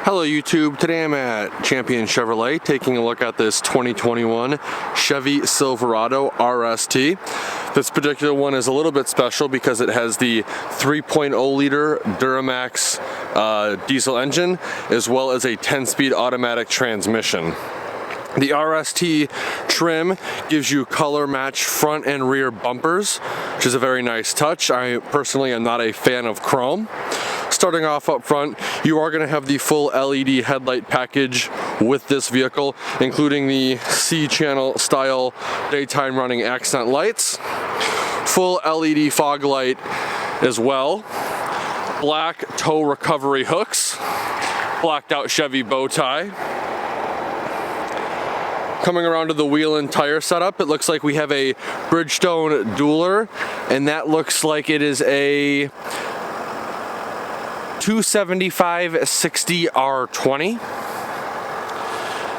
Hello YouTube, today I'm at Champion Chevrolet taking a look at this 2021 Chevy Silverado RST. This particular one is a little bit special because it has the 3.0 liter Duramax diesel engine as well as a 10-speed automatic transmission. The RST trim gives you color match front and rear bumpers, which is a very nice touch. I personally am not a fan of chrome. Starting off up front, you are going to have the full LED headlight package with this vehicle, including the C-channel style daytime running accent lights, full LED fog light as well, black tow recovery hooks, blacked out Chevy bow tie. Coming around to the wheel and tire setup, it looks like we have a Bridgestone Dueler, and that looks like it is a 275/60R20.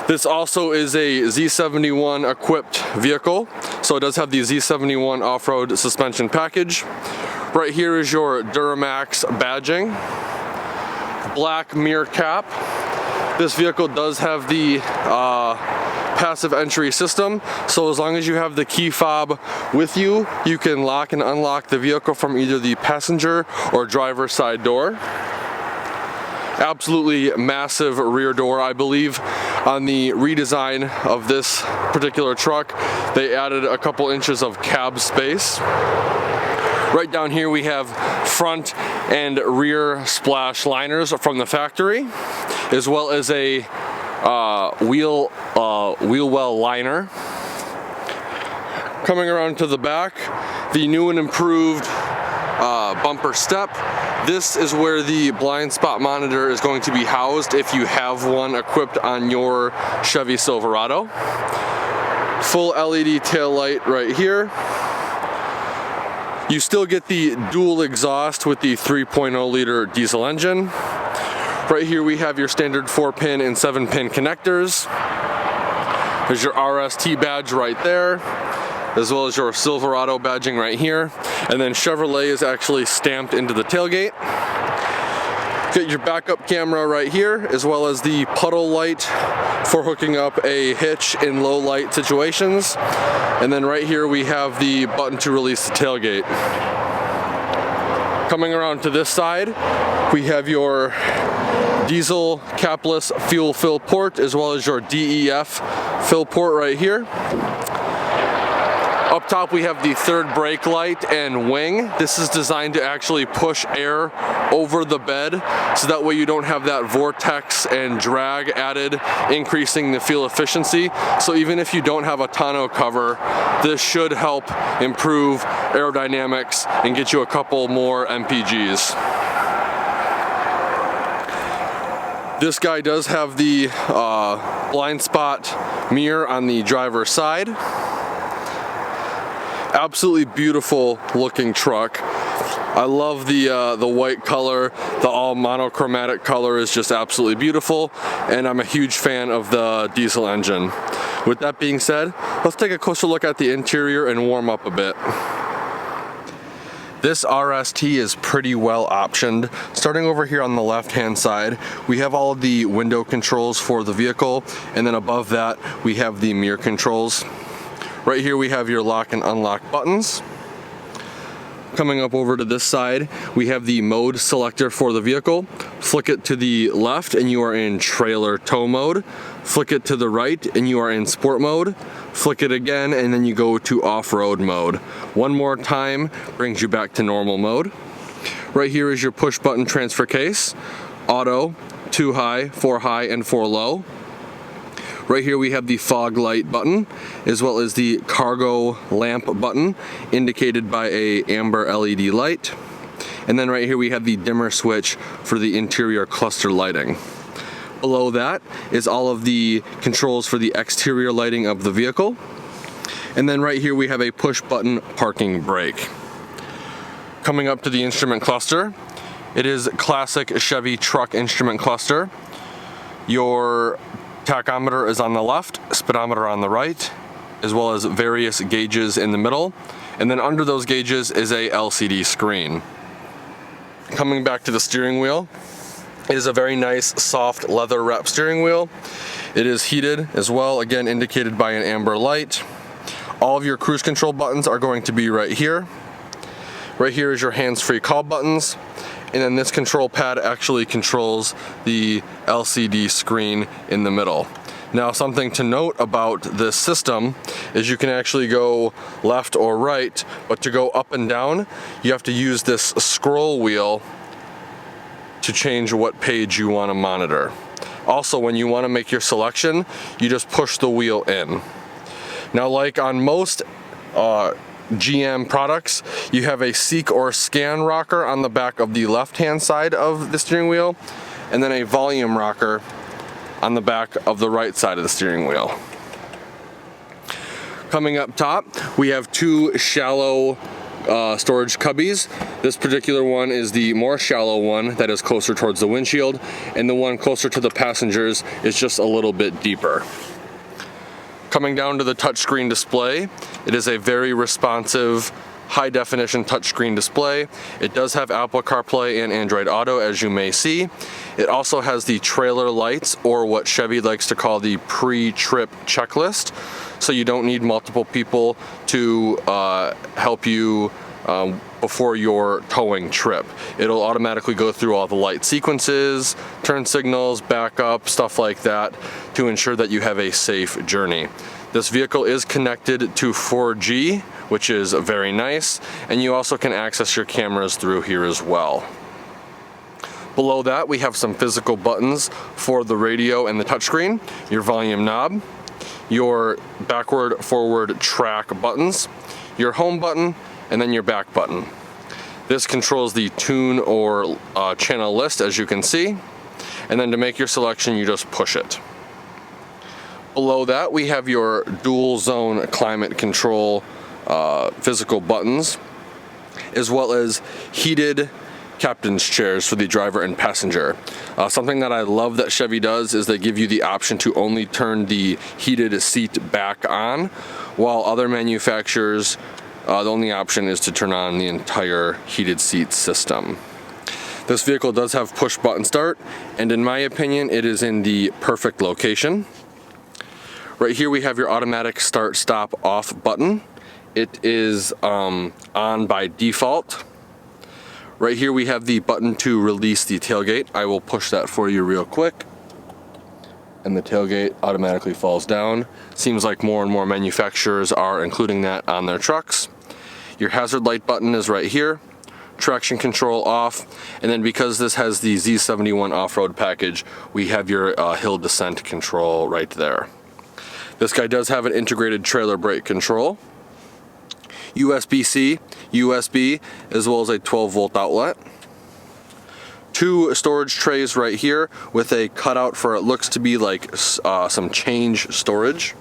This also is a Z71 equipped vehicle, so it does have the Z71 off-road suspension package. Right here is your Duramax badging, black mirror cap. This vehicle does have the passive entry system, so as long as you have the key fob with you, you can lock and unlock the vehicle from either the passenger or driver's side door. Absolutely massive rear door. I believe on the redesign of this particular truck, they added a couple inches of cab space. Right down here we have front and rear splash liners from the factory, as well as a wheel well liner. Coming around to the back, the new and improved bumper step. This is where the blind spot monitor is going to be housed if you have one equipped on your Chevy Silverado. Full LED tail light right here. You still get the dual exhaust with the 3.0 liter diesel engine. Right here we have your standard 4-pin and 7-pin connectors. There's your RST badge right there, as well as your Silverado badging right here. And then Chevrolet is actually stamped into the tailgate. Get your backup camera right here, as well as the puddle light for hooking up a hitch in low light situations. And then right here we have the button to release the tailgate. Coming around to this side, we have your diesel capless fuel fill port, as well as your DEF fill port right here. Up top we have the third brake light and wing. This is designed to actually push air over the bed, so that way you don't have that vortex and drag added, increasing the fuel efficiency. So even if you don't have a tonneau cover, this should help improve aerodynamics and get you a couple more MPGs. This guy does have the blind spot mirror on the driver's side. Absolutely beautiful looking truck. I love the white color. The all monochromatic color is just absolutely beautiful, and I'm a huge fan of the diesel engine. With that being said, let's take a closer look at the interior and warm up a bit. This RST is pretty well optioned. Starting over here on the left hand side, we have all of the window controls for the vehicle, and then above that we have the mirror controls. Right here we have your lock and unlock buttons. Coming up over to this side, we have the mode selector for the vehicle. Flick it to the left and you are in trailer tow mode. Flick it to the right and you are in sport mode. Flick it again and then you go to off-road mode. One more time brings you back to normal mode. Right here is your push button transfer case. Auto, 2 high, 4 high, and 4 low. Right here we have the fog light button, as well as the cargo lamp button, indicated by a amber LED light. And then right here we have the dimmer switch for the interior cluster lighting. Below that is all of the controls for the exterior lighting of the vehicle. And then right here we have a push button parking brake. Coming up to the instrument cluster, it is classic Chevy truck instrument cluster. Your tachometer is on the left, speedometer on the right, as well as various gauges in the middle. And then under those gauges is a LCD screen. Coming back to the steering wheel, It is a very nice soft leather wrap steering wheel. It is heated as well, again indicated by an amber light. All of your cruise control buttons are going to be right here. Right here is your hands-free call buttons, and then this control pad actually controls the LCD screen in the middle. Now, something to note about this system is you can actually go left or right, but to go up and down, you have to use this scroll wheel to change what page you want to monitor. Also, when you want to make your selection, you just push the wheel in. Now, like on most GM products, you have a seek or scan rocker on the back of the left-hand side of the steering wheel, and then a volume rocker on the back of the right side of the steering wheel. Coming up top, we have two shallow storage cubbies. This particular one is the more shallow one that is closer towards the windshield, and the one closer to the passengers is just a little bit deeper. Coming down to the touchscreen display, it is a very responsive, high definition touchscreen display. It does have Apple CarPlay and Android Auto, as you may see. It also has the trailer lights, or what Chevy likes to call the pre-trip checklist. So you don't need multiple people to help you before your towing trip. It'll automatically go through all the light sequences, turn signals, backup, stuff like that, to ensure that you have a safe journey. This vehicle is connected to 4G, which is very nice, and you also can access your cameras through here as well. Below that, we have some physical buttons for the radio and the touchscreen, your volume knob, your backward, forward track buttons, your home button, and then your back button. This controls the tune or channel list, as you can see, and then to make your selection, you just push it. Below that, we have your dual zone climate control physical buttons, as well as heated captain's chairs for the driver and passenger. Something that I love that Chevy does is they give you the option to only turn the heated seat back on, while other manufacturers, the only option is to turn on the entire heated seat system. This vehicle does have push button start, and in my opinion, it is in the perfect location. Right here we have your automatic start stop off button. It is on by default. Right here we have the button to release the tailgate. I will push that for you real quick, and the tailgate automatically falls down. Seems like more and more manufacturers are including that on their trucks. Your hazard light button is right here. Traction control off, and then because this has the Z71 off-road package, we have your hill descent control right there. This guy does have an integrated trailer brake control, USB-C, USB, as well as a 12-volt outlet. Two storage trays right here with a cutout for it looks to be like some change storage.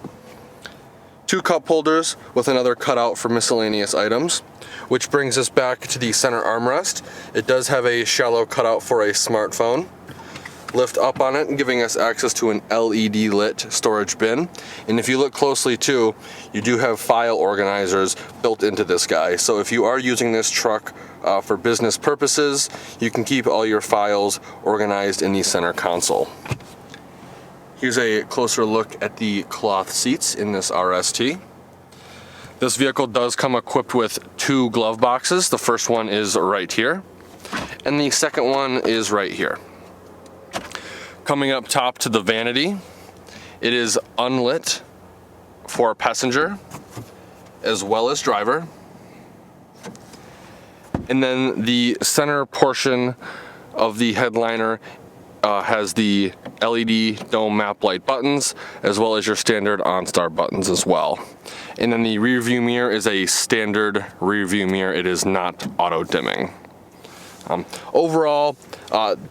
Two cup holders with another cutout for miscellaneous items, which brings us back to the center armrest. It does have a shallow cutout for a smartphone. Lift up on it, giving us access to an LED lit storage bin. And if you look closely too, you do have file organizers built into this guy. So if you are using this truck for business purposes, you can keep all your files organized in the center console. Here's a closer look at the cloth seats in this RST. This vehicle does come equipped with two glove boxes. The first one is right here, and the second one is right here. Coming up top to the vanity, it is unlit for passenger as well as driver. And then the center portion of the headliner has the LED dome map light buttons, as well as your standard OnStar buttons as well. And then the rear view mirror is a standard rear view mirror. It is not auto dimming. Overall,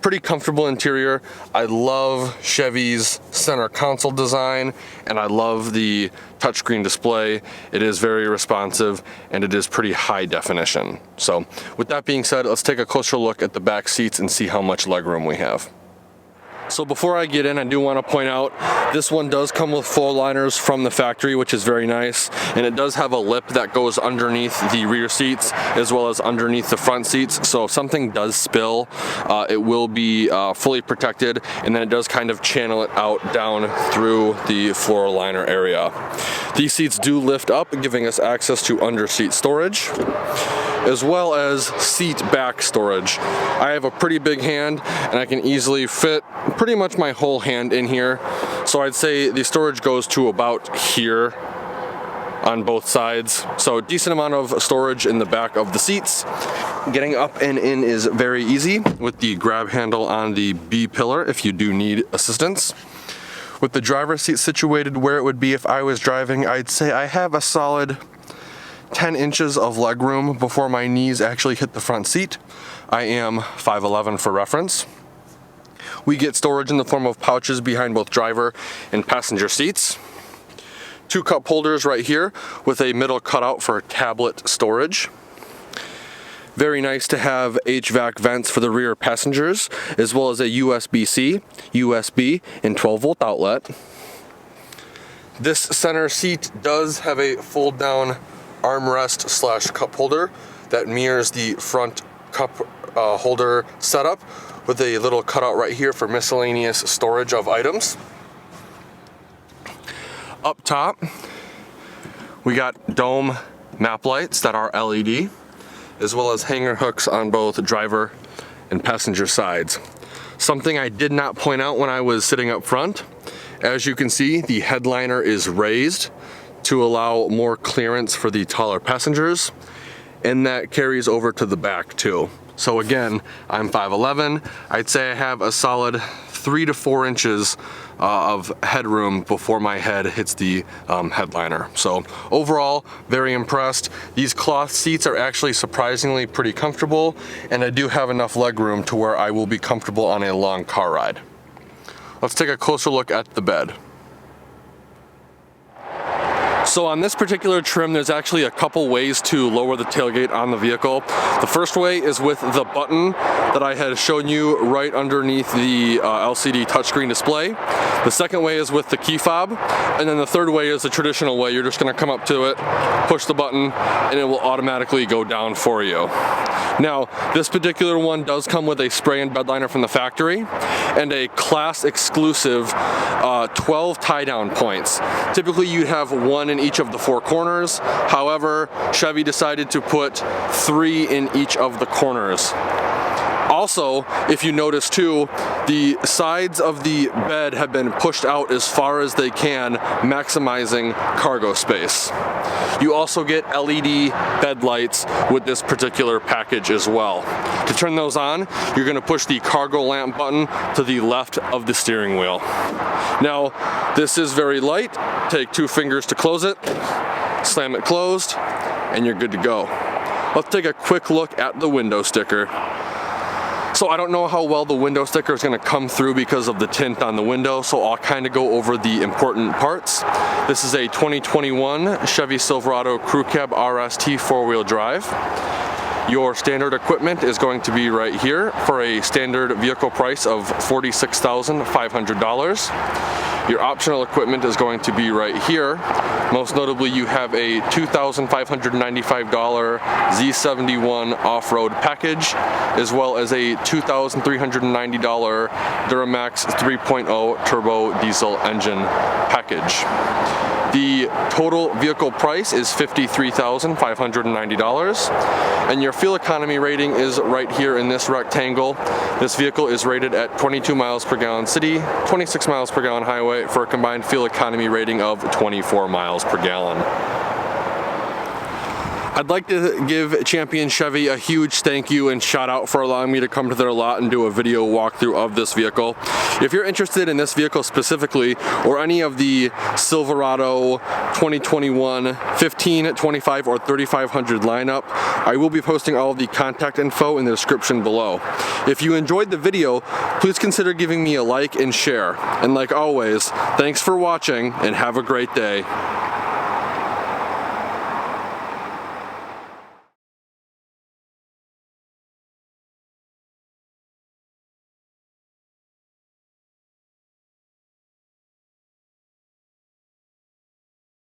pretty comfortable interior. I love Chevy's center console design, and I love the touchscreen display. It is very responsive, and it is pretty high definition. So with that being said, let's take a closer look at the back seats and see how much legroom we have. So before I get in, I do want to point out this one does come with floor liners from the factory, which is very nice, and it does have a lip that goes underneath the rear seats as well as underneath the front seats, so if something does spill, it will be fully protected, and then it does kind of channel it out down through the floor liner area. These seats do lift up, giving us access to under seat storage as well as seat back storage. I have a pretty big hand and I can easily fit pretty much my whole hand in here. So I'd say the storage goes to about here on both sides. So a decent amount of storage in the back of the seats. Getting up and in is very easy with the grab handle on the B pillar if you do need assistance. With the driver's seat situated where it would be if I was driving, I'd say I have a solid 10 inches of leg room before my knees actually hit the front seat. I am 5'11" for reference. We get storage in the form of pouches behind both driver and passenger seats. 2 cup holders right here with a middle cutout for tablet storage. Very nice to have HVAC vents for the rear passengers, as well as a USB-C, USB, and 12-volt outlet. This center seat does have a fold-down armrest / cup holder that mirrors the front cup holder setup with a little cutout right here for miscellaneous storage of items. Up top, we got dome map lights that are LED, as well as hanger hooks on both driver and passenger sides. Something I did not point out when I was sitting up front, as you can see, the headliner is raised to allow more clearance for the taller passengers, and that carries over to the back too. So again, I'm 5'11". I'd say I have a solid 3 to 4 inches of headroom before my head hits the headliner. So overall, very impressed. These cloth seats are actually surprisingly pretty comfortable, and I do have enough leg room to where I will be comfortable on a long car ride. Let's take a closer look at the bed. So on this particular trim, there's actually a couple ways to lower the tailgate on the vehicle. The first way is with the button that I had shown you right underneath the LCD touchscreen display. The second way is with the key fob, and then the third way is the traditional way. You're just gonna come up to it, push the button, and it will automatically go down for you. Now, this particular one does come with a spray-in bed liner from the factory and a class exclusive 12 tie-down points. Typically, you'd have 1 in each of the 4 corners. However, Chevy decided to put 3 in each of the corners. Also, if you notice too, the sides of the bed have been pushed out as far as they can, maximizing cargo space. You also get LED bed lights with this particular package as well. To turn those on, you're going to push the cargo lamp button to the left of the steering wheel. Now, this is very light. Take 2 fingers to close it, slam it closed, and you're good to go. Let's take a quick look at the window sticker. So I don't know how well the window sticker is going to come through because of the tint on the window, so I'll kind of go over the important parts. This is a 2021 Chevy Silverado Crew Cab RST 4-wheel drive. Your standard equipment is going to be right here for a standard vehicle price of $46,500. Your optional equipment is going to be right here. Most notably, you have a $2,595 Z71 off-road package, as well as a $2,390 Duramax 3.0 Turbo Diesel engine package. The total vehicle price is $53,590, and your fuel economy rating is right here in this rectangle. This vehicle is rated at 22 miles per gallon city, 26 miles per gallon highway, for a combined fuel economy rating of 24 miles per gallon. I'd like to give Champion Chevy a huge thank you and shout out for allowing me to come to their lot and do a video walkthrough of this vehicle. If you're interested in this vehicle specifically, or any of the Silverado 2021 15, 25, or 3500 lineup, I will be posting all of the contact info in the description below. If you enjoyed the video, please consider giving me a like and share. And like always, thanks for watching and have a great day.